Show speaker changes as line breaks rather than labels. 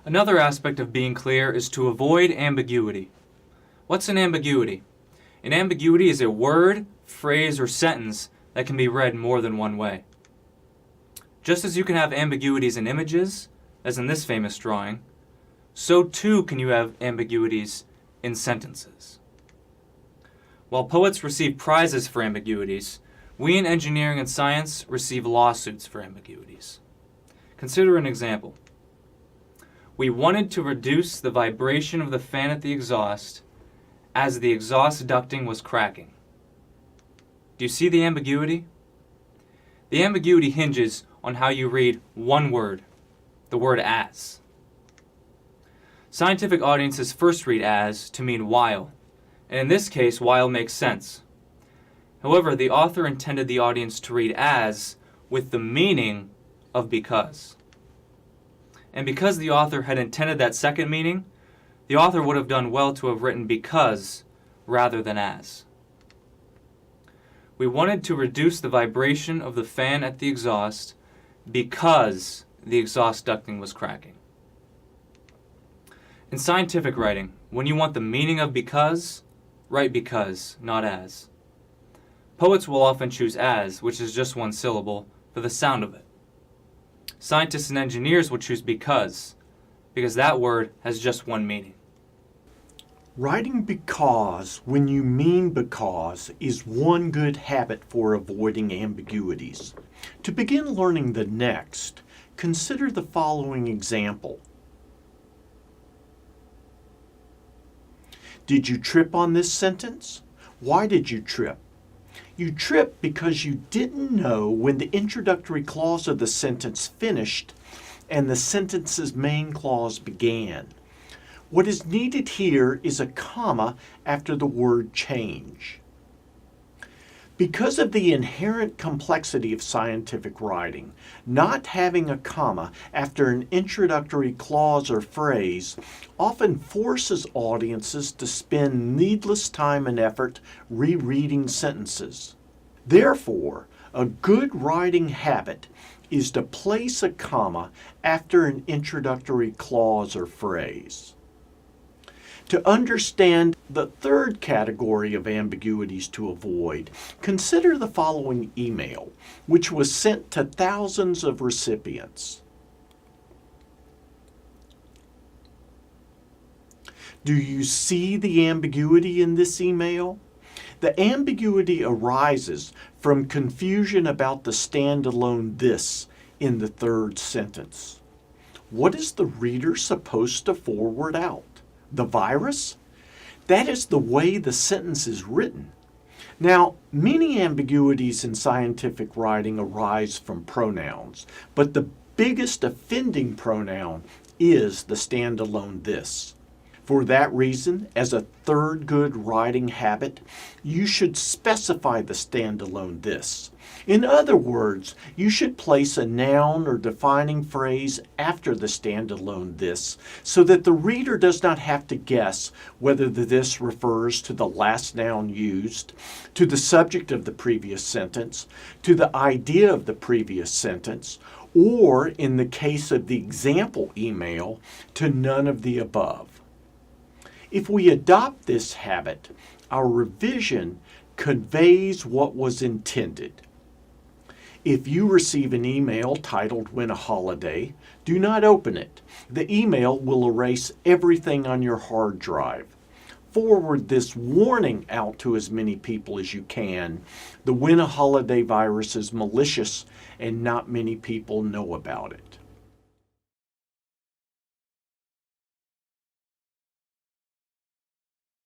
Another aspect of being clear is to avoid ambiguity. What's an ambiguity? An ambiguity is a word, phrase, or sentence that can be read more than one way. Just as you can have ambiguities in images, as in this famous drawing, so too can you have ambiguities in sentences. While poets receive prizes for ambiguities, we in engineering and science receive lawsuits for ambiguities. Consider an example. We wanted to reduce the vibration of the fan at the exhaust as the exhaust ducting was cracking. Do you see the ambiguity? The ambiguity hinges on how you read one word, the word as. Scientific audiences first read as to mean while, and in this case, while makes sense. However, the author intended the audience to read as with the meaning of because. And because the author had intended that second meaning, the author would have done well to have written because rather than as. We wanted to reduce the vibration of the fan at the exhaust because the exhaust ducting was cracking. In scientific writing, when you want the meaning of because, write because, not as. Poets will often choose as, which is just one syllable, for the sound of it. Scientists and engineers will choose because that word has just one meaning.
Writing because when you mean because is one good habit for avoiding ambiguities. To begin learning the next, consider the following example. Did you trip on this sentence? Why did you trip? You tripped because you didn't know when the introductory clause of the sentence finished and the sentence's main clause began. What is needed here is a comma after the word change. Because of the inherent complexity of scientific writing, not having a comma after an introductory clause or phrase often forces audiences to spend needless time and effort rereading sentences. Therefore, a good writing habit is to place a comma after an introductory clause or phrase. To understand the third category of ambiguities to avoid, consider the following email, which was sent to thousands of recipients. Do you see the ambiguity in this email? The ambiguity arises from confusion about the standalone this in the third sentence. What is the reader supposed to forward out? The virus? That is the way the sentence is written. Now, many ambiguities in scientific writing arise from pronouns, but the biggest offending pronoun is the standalone this. For that reason, as a third good writing habit, you should specify the standalone this. In other words, you should place a noun or defining phrase after the standalone this so that the reader does not have to guess whether the this refers to the last noun used, to the subject of the previous sentence, to the idea of the previous sentence, or, in the case of the example email, to none of the above. If we adopt this habit, our revision conveys what was intended. If you receive an email titled "Win a Holiday," do not open it. The email will erase everything on your hard drive. Forward this warning out to as many people as you can. The "Win a Holiday" virus is malicious and not many people know about it.